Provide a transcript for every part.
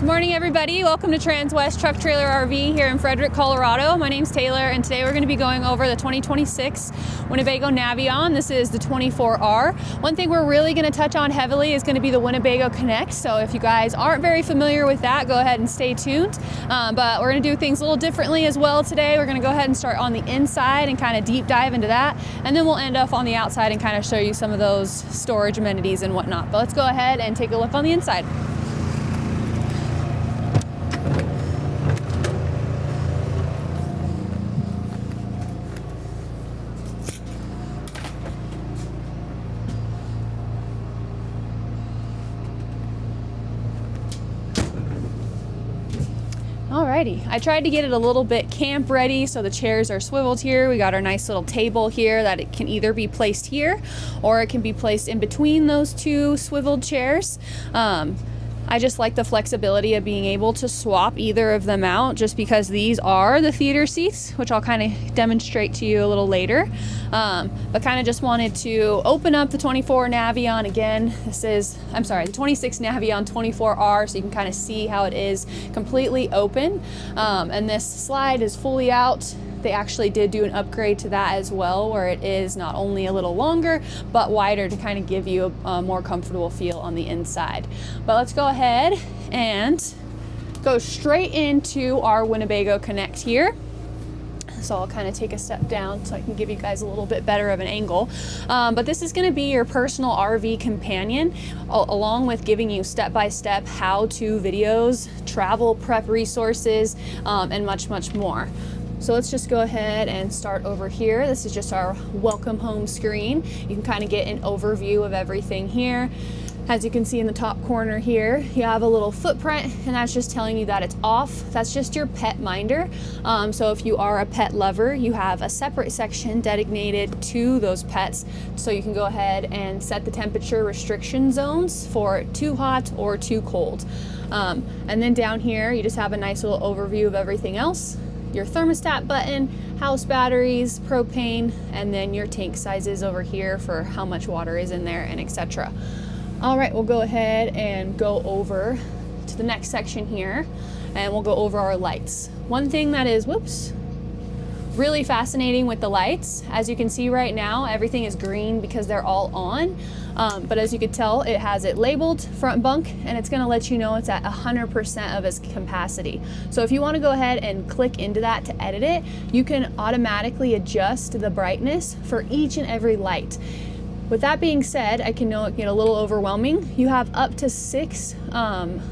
Morning everybody, welcome to Transwest Truck Trailer RV here in Frederick, Colorado. My name's Taylor and today we're going to be going over the 2026 Winnebago Navion. This is the 24R. One thing we're really going to touch on heavily is going to be the Winnebago Connect. So if you guys aren't very familiar with that, go ahead and stay tuned. But we're going to do things a little differently as well today. We're going to go ahead and start on the inside and kind of deep dive into that. And then we'll end up on the outside and kind of show you some of those storage amenities and whatnot. But let's go ahead and take a look on the inside. Alrighty, I tried to get it a little bit camp ready, so the chairs are swiveled here. We got our nice little table here that it can either be placed here or it can be placed in between those two swiveled chairs. I just like the flexibility of being able to swap either of them out just because these are the theater seats, which I'll kind of demonstrate to you a little later. But kind of just wanted to open up the 24 Navion again. The 26 Navion 24R, so you can kind of see how it is completely open. And this slide is fully out. They actually did do an upgrade to that as well, where it is not only a little longer, but wider to kind of give you a more comfortable feel on the inside. But let's go ahead and go straight into our Winnebago Connect here. So I'll kind of take a step down so I can give you guys a little bit better of an angle. But this is going to be your personal RV companion, along with giving you step-by-step how-to videos, travel prep resources, and much, much more. So let's just go ahead and start over here. This is just our welcome home screen. You can kind of get an overview of everything here. As you can see in the top corner here, you have a little footprint, and that's just telling you that it's off. That's just your pet minder. So if you are a pet lover, you have a separate section dedicated to those pets. So you can go ahead and set the temperature restriction zones for too hot or too cold. And then down here, you just have a nice little overview of everything else. Your thermostat button, house batteries, propane, and then your tank sizes over here for how much water is in there, and etc. All right, we'll go ahead and go over to the next section here, and we'll go over our lights. One thing that is, really fascinating with the lights, as you can see right now, everything is green because they're all on. But as you can tell, it has it labeled front bunk, and it's gonna let you know it's at 100% of its capacity. So if you wanna go ahead and click into that to edit it, you can automatically adjust the brightness for each and every light. With that being said, I can know it get a little overwhelming. You have up to 6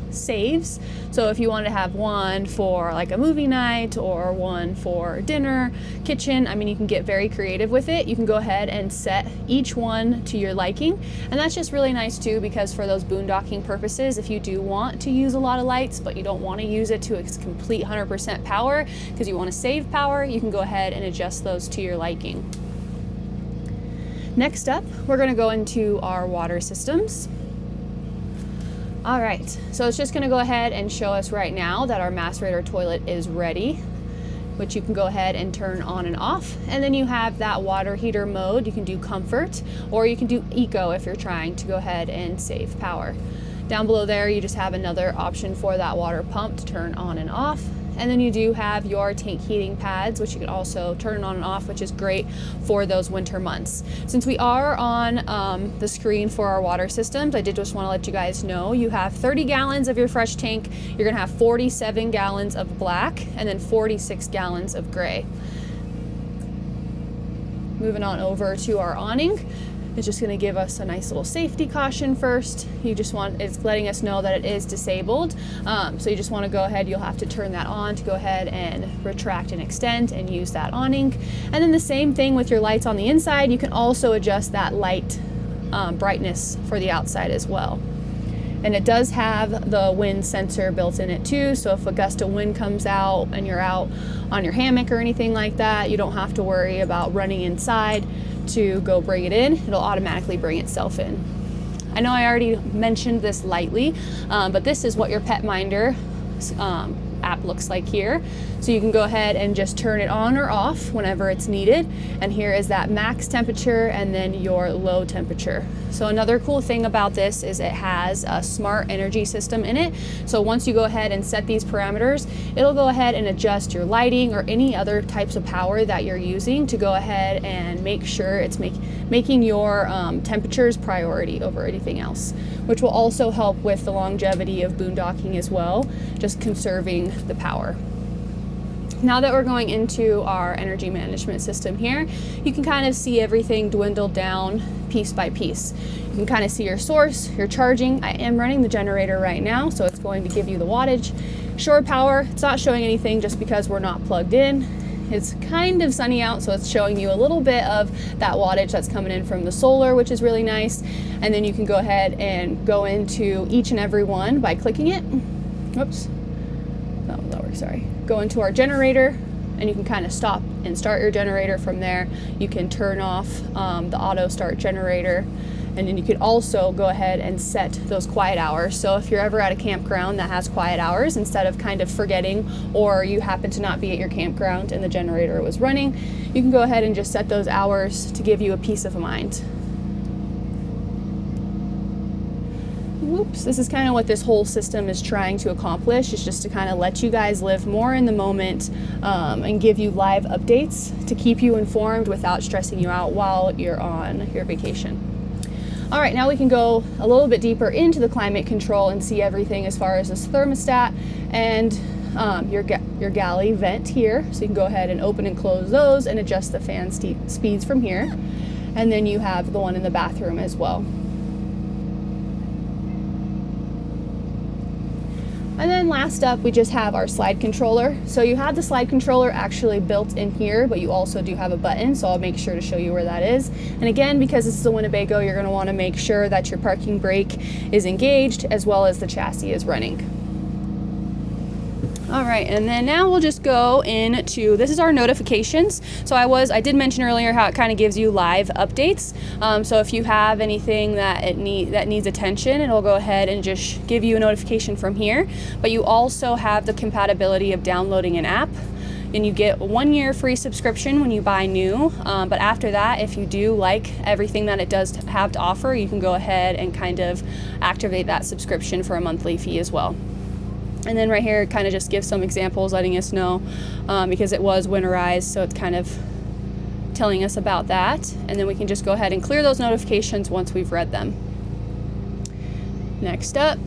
saves. So if you wanted to have one for like a movie night or one for dinner, kitchen, I mean, you can get very creative with it. You can go ahead and set each one to your liking. And that's just really nice too, because for those boondocking purposes, if you do want to use a lot of lights, but you don't want to use it to its complete 100% power because you want to save power, you can go ahead and adjust those to your liking. Next up, we're going to go into our water systems. All right, so it's just going to go ahead and show us right now that our macerator toilet is ready, which you can go ahead and turn on and off. And then you have that water heater mode. You can do comfort, or you can do eco if you're trying to go ahead and save power. Down below there, you just have another option for that water pump to turn on and off. And then you do have your tank heating pads, which you can also turn on and off, which is great for those winter months. Since we are on the screen for our water systems, I did just want to let you guys know you have 30 gallons of your fresh tank. You're going to have 47 gallons of black and then 46 gallons of gray. Moving on over to our awning. It's just going to give us a nice little safety caution first. It's letting us know that it is disabled. So you just want to go ahead, you'll have to turn that on to go ahead and retract and extend and use that awning. And then the same thing with your lights on the inside. You can also adjust that light brightness for the outside as well. And it does have the wind sensor built in it too. So if a gust of wind comes out and you're out on your hammock or anything like that, you don't have to worry about running inside to go bring it in. It'll automatically bring itself in. I know I already mentioned this lightly, but this is what your pet minder app looks like here. So you can go ahead and just turn it on or off whenever it's needed. And here is that max temperature and then your low temperature. So another cool thing about this is it has a smart energy system in it. So once you go ahead and set these parameters, it'll go ahead and adjust your lighting or any other types of power that you're using to go ahead and make sure it's making your temperatures priority over anything else, which will also help with the longevity of boondocking as well, just conserving the power. Now that we're going into our energy management system here, you can kind of see everything dwindled down piece by piece. You can kind of see your source, your charging. I am running the generator right now, so it's going to give you the wattage. Shore power, it's not showing anything just because we're not plugged in. It's kind of sunny out, so it's showing you a little bit of that wattage that's coming in from the solar, which is really nice. And then you can go ahead and go into each and every one by clicking it. Whoops. Oh, lower, sorry. Go into our generator, and you can kind of stop and start your generator from there. You can turn off the auto start generator, and then you could also go ahead and set those quiet hours. So if you're ever at a campground that has quiet hours, instead of kind of forgetting, or you happen to not be at your campground and the generator was running, you can go ahead and just set those hours to give you a peace of mind. Whoops, this is kind of what this whole system is trying to accomplish, is just to kind of let you guys live more in the moment and give you live updates to keep you informed without stressing you out while you're on your vacation. All right, now we can go a little bit deeper into the climate control and see everything as far as this thermostat and your galley vent here. So you can go ahead and open and close those and adjust the fan speeds from here. And then you have the one in the bathroom as well. And then last up, we just have our slide controller. So you have the slide controller actually built in here, but you also do have a button, so I'll make sure to show you where that is. And again, because this is a Winnebago, you're gonna wanna make sure that your parking brake is engaged as well as the chassis is running. All right, and then now we'll just go into, this is our notifications. So I did mention earlier how it kind of gives you live updates. So if you have anything that needs attention, it'll go ahead and just give you a notification from here. But you also have the compatibility of downloading an app, and you get 1 year free subscription when you buy new. But after that, if you do like everything that it does have to offer, you can go ahead and kind of activate that subscription for a monthly fee as well. And then right here, it kind of just gives some examples, letting us know because it was winterized, so it's kind of telling us about that. And then we can just go ahead and clear those notifications once we've read them. Next up,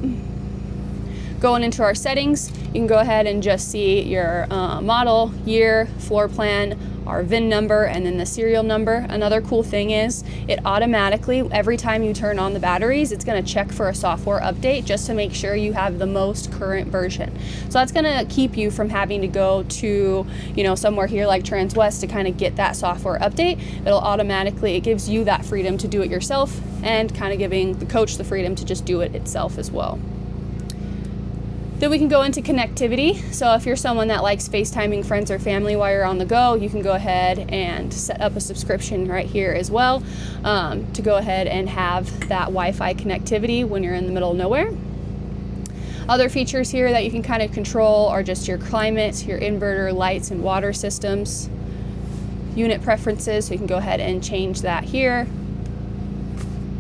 going into our settings, you can go ahead and just see your model, year, floor plan, our VIN number, and then the serial number. Another cool thing is it automatically, every time you turn on the batteries, it's gonna check for a software update just to make sure you have the most current version. So that's gonna keep you from having to go to, somewhere here like Transwest to kind of get that software update. It gives you that freedom to do it yourself, and kind of giving the coach the freedom to just do it itself as well. Then we can go into connectivity. So if you're someone that likes FaceTiming friends or family while you're on the go, you can go ahead and set up a subscription right here as well to go ahead and have that Wi-Fi connectivity when you're in the middle of nowhere. Other features here that you can kind of control are just your climate, your inverter, lights, and water systems. Unit preferences, so you can go ahead and change that here.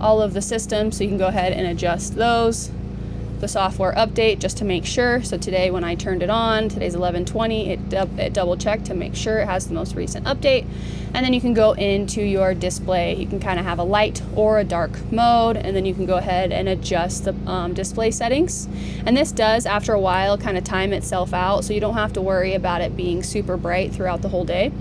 All of the systems, so you can go ahead and adjust those. The software update, just to make sure. So today when I turned it on, today's 11/20, it double checked to make sure it has the most recent update. And then you can go into your display. You can kind of have a light or a dark mode, and then you can go ahead and adjust the display settings. And this does, after a while, kind of time itself out, so you don't have to worry about it being super bright throughout the whole day.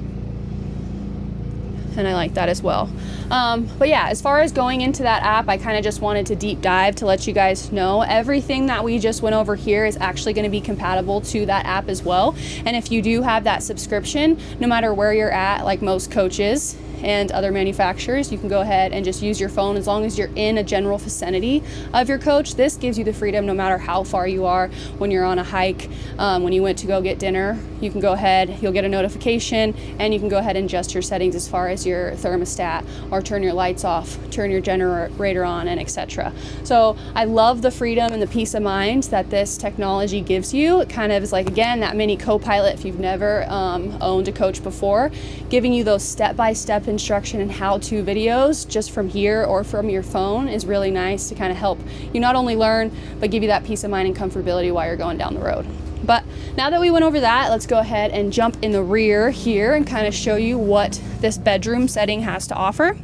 And I like that as well. But yeah, as far as going into that app, I kind of just wanted to deep dive to let you guys know everything that we just went over here is actually going to be compatible to that app as well. And if you do have that subscription, no matter where you're at, like most coaches, and other manufacturers, you can go ahead and just use your phone as long as you're in a general vicinity of your coach. This gives you the freedom no matter how far you are. When you're on a hike, when you went to go get dinner, you can go ahead, you'll get a notification, and you can go ahead and adjust your settings as far as your thermostat, or turn your lights off, turn your generator on, and etc. So I love the freedom and the peace of mind that this technology gives you. It kind of is like, again, that mini co-pilot if you've never owned a coach before, giving you those step-by-step instruction and how-to videos just from here or from your phone is really nice to kind of help you not only learn, but give you that peace of mind and comfortability while you're going down the road. But now that we went over that, let's go ahead and jump in the rear here and kind of show you what this bedroom setting has to offer.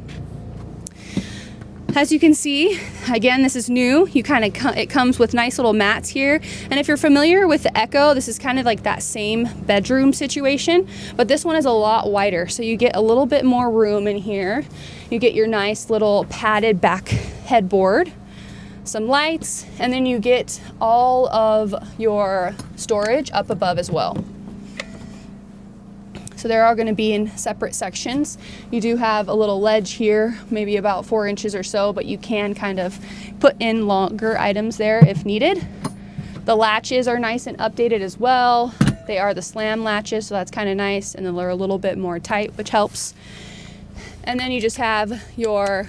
As you can see, again, this is new. It comes with nice little mats here. And if you're familiar with the EKKO, this is kind of like that same bedroom situation, but this one is a lot wider. So you get a little bit more room in here. You get your nice little padded back headboard, some lights, and then you get all of your storage up above as well. So they're all going to be in separate sections. You do have a little ledge here, maybe about 4 inches or so, but you can kind of put in longer items there if needed. The latches are nice and updated as well. They are the slam latches, so that's kind of nice, and then they're a little bit more tight, which helps. And then you just have your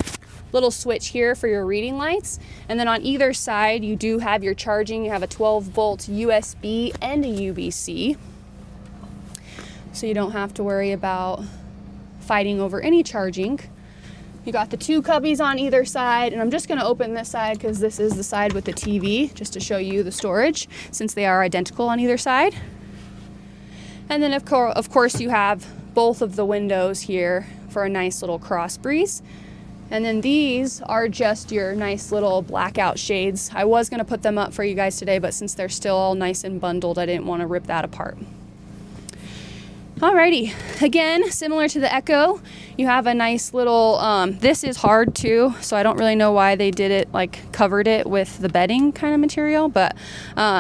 little switch here for your reading lights. And then on either side, you do have your charging. You have a 12-volt USB and a USB-C. So you don't have to worry about fighting over any charging. You got the 2 cubbies on either side, and I'm just going to open this side because this is the side with the TV, just to show you the storage, since they are identical on either side. And then of course you have both of the windows here for a nice little cross breeze. And then these are just your nice little blackout shades. I was going to put them up for you guys today, but since they're still all nice and bundled, I didn't want to rip that apart. Alrighty, again, similar to the EKKO, you have a nice little, this is hard too, so I don't really know why they did it, like covered it with the bedding kind of material, but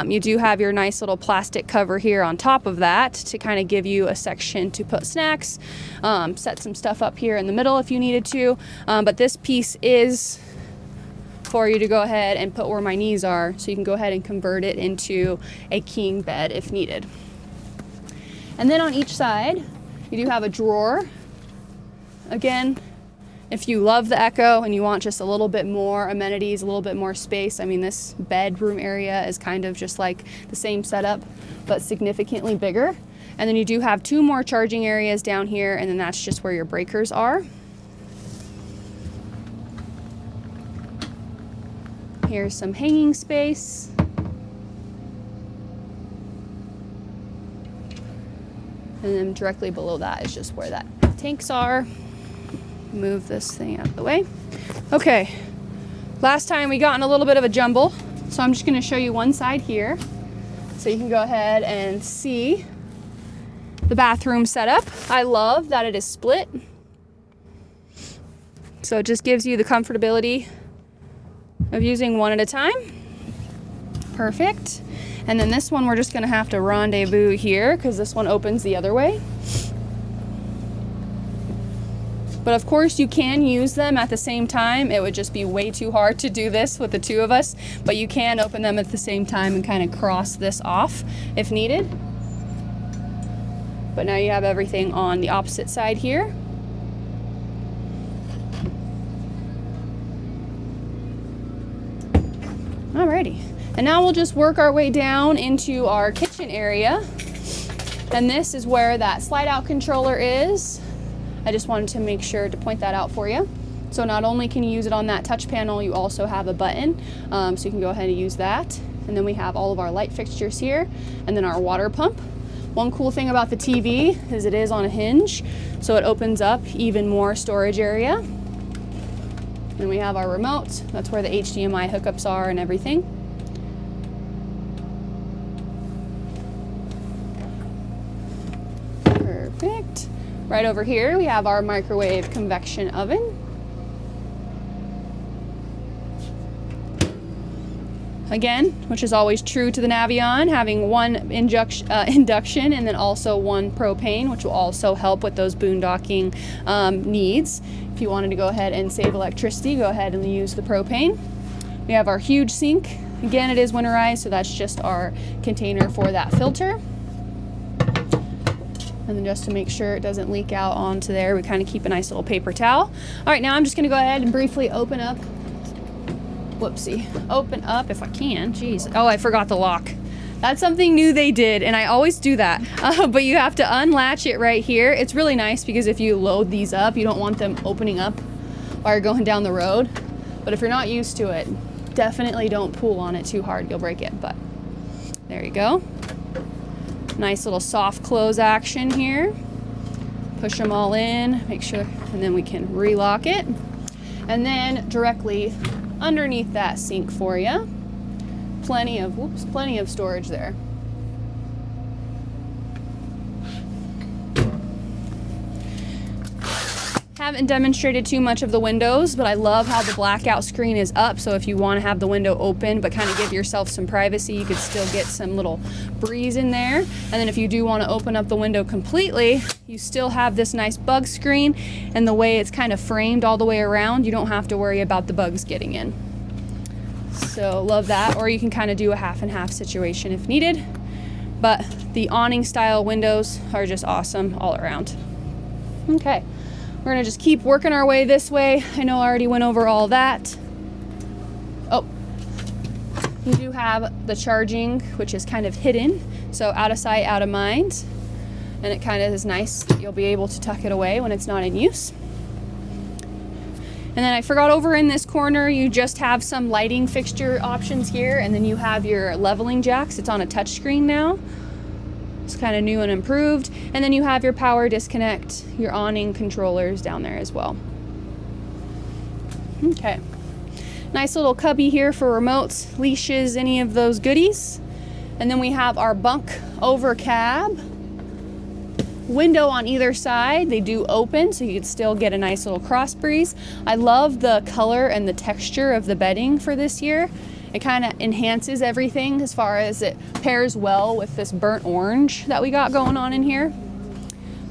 you do have your nice little plastic cover here on top of that to kind of give you a section to put snacks, set some stuff up here in the middle if you needed to, but this piece is for you to go ahead and put where my knees are, so you can go ahead and convert it into a king bed if needed. And then on each side, you do have a drawer. Again, if you love the EKKO and you want just a little bit more amenities, a little bit more space, I mean, this bedroom area is kind of just like the same setup, but significantly bigger. And then you do have 2 more charging areas down here, and then that's just where your breakers are. Here's some hanging space. And then directly below that is just where that tanks are. Move this thing out of the way. Okay, last time we got in a little bit of a jumble, so I'm just going to show you one side here so you can go ahead and see the bathroom setup. I love that it is split, so it just gives you the comfortability of using one at a time. Perfect. And then this one we're just gonna have to rendezvous here because this one opens the other way. But of course you can use them at the same time. It would just be way too hard to do this with the 2 of us, but you can open them at the same time and kind of cross this off if needed. But now you have everything on the opposite side here. Alrighty. And now we'll just work our way down into our kitchen area. And this is where that slide out controller is. I just wanted to make sure to point that out for you. So not only can you use it on that touch panel, you also have a button. So you can go ahead and use that. And then we have all of our light fixtures here, and then our water pump. One cool thing about the TV is it is on a hinge, so it opens up even more storage area. Then we have our remote. That's where the HDMI hookups are and everything. Perfect. Right over here we have our microwave convection oven. again, which is always true to the Navion, having one induction and then also one propane, which will also help with those boondocking needs. If you wanted to go ahead and save electricity, go ahead and use the propane. We have our huge sink. Again, it is winterized, so that's just our container for that filter. And then just to make sure it doesn't leak out onto there, we kind of keep a nice little paper towel. All right, now I'm just gonna go ahead and briefly open up. Whoopsie. Open up if I can. Jeez. Oh, I forgot the lock. That's something new they did, and I always do that. But you have to unlatch it right here. It's really nice because if you load these up, you don't want them opening up while you're going down the road. But if you're not used to it, definitely don't pull on it too hard. You'll break it, but there you go. Nice little soft close action here. Push them all in, make sure, and then we can relock it. And then directly underneath that sink for you, plenty of storage there. Haven't demonstrated too much of the windows, but I love how the blackout screen is up, so if you want to have the window open but kind of give yourself some privacy, you could still get some little breeze in there. And then if you do want to open up the window completely, you still have this nice bug screen, and the way it's kind of framed all the way around, you don't have to worry about the bugs getting in. So love that. Or you can kind of do a half and half situation if needed, but the awning style windows are just awesome all around. Okay. We're gonna just keep working our way this way. I know I already went over all that. Oh, you do have the charging, which is kind of hidden. So out of sight, out of mind. And it kind of is nice. You'll be able to tuck it away when it's not in use. And then I forgot over in this corner, you just have some lighting fixture options here. And then you have your leveling jacks. It's on a touch screen now. It's kind of new and improved. And then you have your power disconnect, your awning controllers down there as well. Okay. Nice little cubby here for remotes, leashes, any of those goodies. And then we have our bunk over cab. Window on either side. They do open, so you can still get a nice little cross breeze. I love the color and the texture of the bedding for this year. It kind of enhances everything as far as it pairs well with this burnt orange that we got going on in here.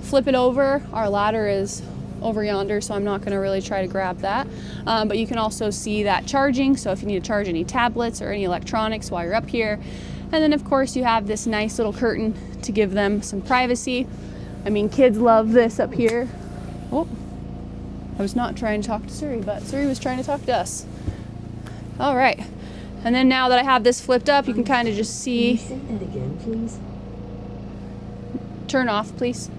Flip it over. Our ladder is over yonder, so I'm not going to really try to grab that. But you can also see that charging, so if you need to charge any tablets or any electronics while you're up here. And then of course you have this nice little curtain to give them some privacy. I mean, kids love this up here. Oh, I was not trying to talk to Suri, but Suri was trying to talk to us. All right. And then now that I have this flipped up, you can kind of just see. Can you say that again, please? Turn off, please.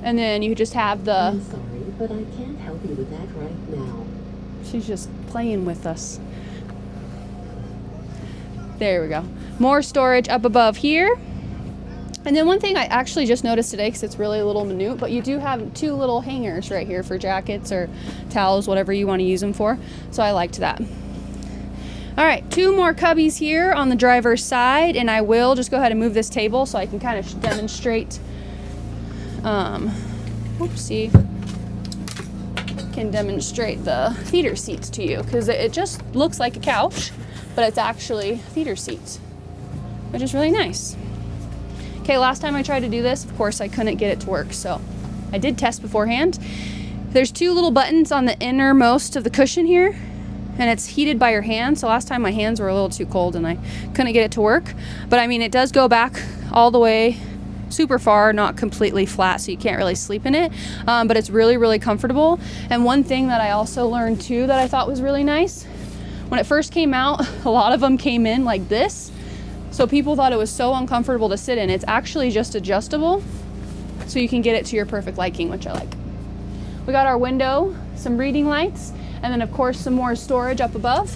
And then you just have the. I'm sorry, but I can't help you with that right now. She's just playing with us. There we go. More storage up above here. And then one thing I actually just noticed today, because it's really a little minute, but you do have two little hangers right here for jackets or towels, whatever you want to use them for. So I liked that. All right, two more cubbies here on the driver's side, and I will just go ahead and move this table so I can kind of demonstrate. Oopsie. Can demonstrate the theater seats to you, because it just looks like a couch, but it's actually theater seats, which is really nice. Okay, last time I tried to do this, of course, I couldn't get it to work, so I did test beforehand. There's two little buttons on the innermost of the cushion here, and it's heated by your hand. So last time my hands were a little too cold and I couldn't get it to work. But I mean, it does go back all the way super far, not completely flat, so you can't really sleep in it. But it's really, really comfortable. And one thing that I also learned too that I thought was really nice, when it first came out, a lot of them came in like this. So people thought it was so uncomfortable to sit in. It's actually just adjustable, so you can get it to your perfect liking, which I like. We got our window, some reading lights, and then of course some more storage up above.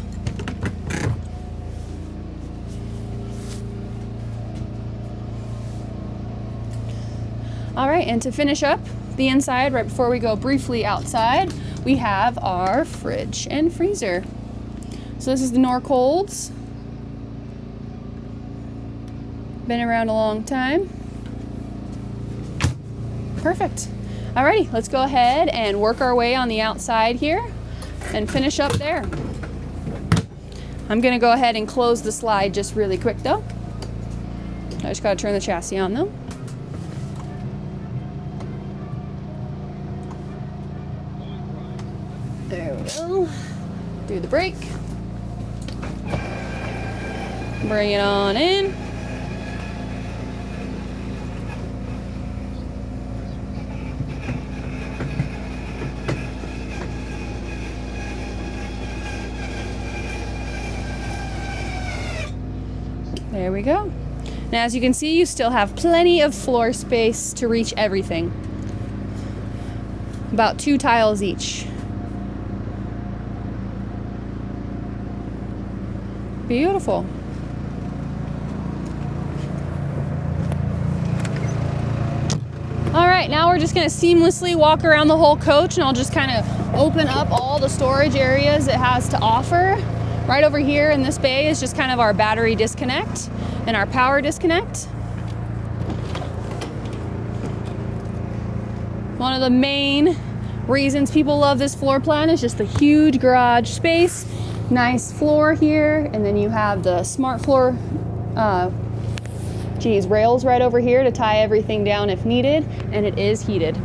All right, and to finish up the inside, right before we go briefly outside, we have our fridge and freezer. So this is the Norcolds. Been around a long time. Perfect. Alrighty, let's go ahead and work our way on the outside here and finish up there. I'm gonna go ahead and close the slide just really quick though. I just gotta turn the chassis on though. There we go. Do the brake. Bring it on in. There we go. Now, as you can see, you still have plenty of floor space to reach everything. About 2 tiles each. Beautiful. All right, now we're just gonna seamlessly walk around the whole coach, and I'll just kind of open up all the storage areas it has to offer. Right over here in this bay is just kind of our battery disconnect and our power disconnect. One of the main reasons people love this floor plan is just the huge garage space. Nice floor here, and then you have the smart floor rails right over here to tie everything down if needed, and it is heated.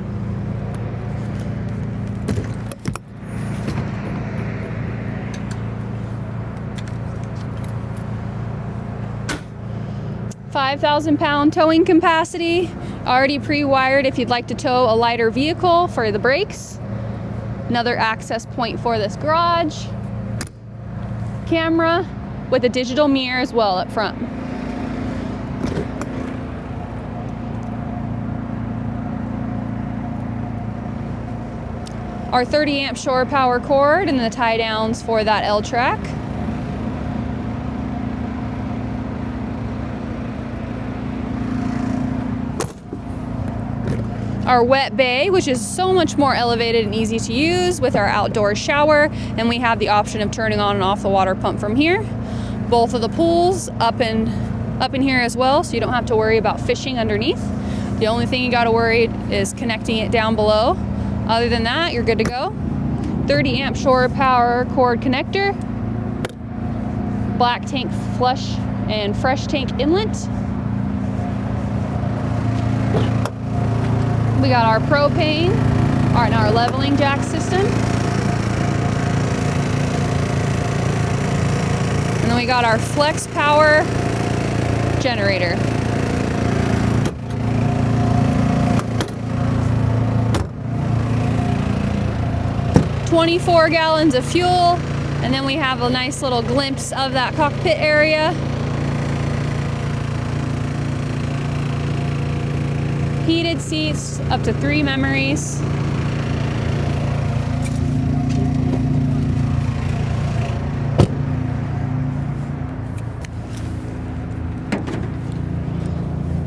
£5,000 towing capacity, already pre-wired if you'd like to tow a lighter vehicle for the brakes. Another access point for this garage. Camera with a digital mirror as well up front. Our 30 amp shore power cord and the tie downs for that L track. Our wet bay, which is so much more elevated and easy to use with our outdoor shower, and we have the option of turning on and off the water pump from here. Both of the pools up in here as well, so you don't have to worry about fishing underneath. The only thing you got to worry is connecting it down below. Other than that, you're good to go. 30 amp shore power cord connector, black tank flush and fresh tank inlet. We got our propane, and our leveling jack system. And then we got our flex power generator. $24 gallons of fuel, and then we have a nice little glimpse of that cockpit area. Heated seats, up to 3 memories.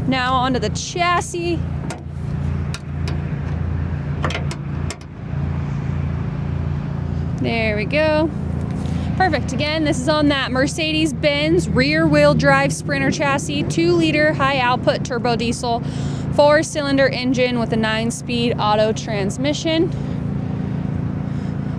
Now onto the chassis. There we go. Perfect. Again, this is on that Mercedes-Benz rear-wheel drive Sprinter chassis, 2-liter high-output turbo diesel, 4-cylinder engine with a 9-speed auto transmission.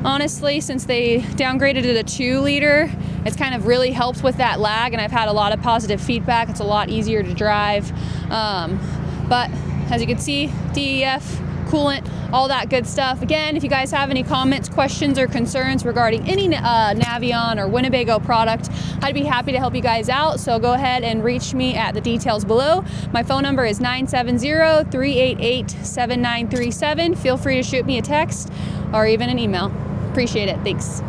Honestly, since they downgraded to the 2-liter, it's kind of really helped with that lag, and I've had a lot of positive feedback. It's a lot easier to drive. But as you can see, DEF, coolant, all that good stuff. Again, if you guys have any comments, questions, or concerns regarding any Navion or Winnebago product, I'd be happy to help you guys out. So go ahead and reach me at the details below. My phone number is 970-388-7937. Feel free to shoot me a text or even an email. Appreciate it. Thanks.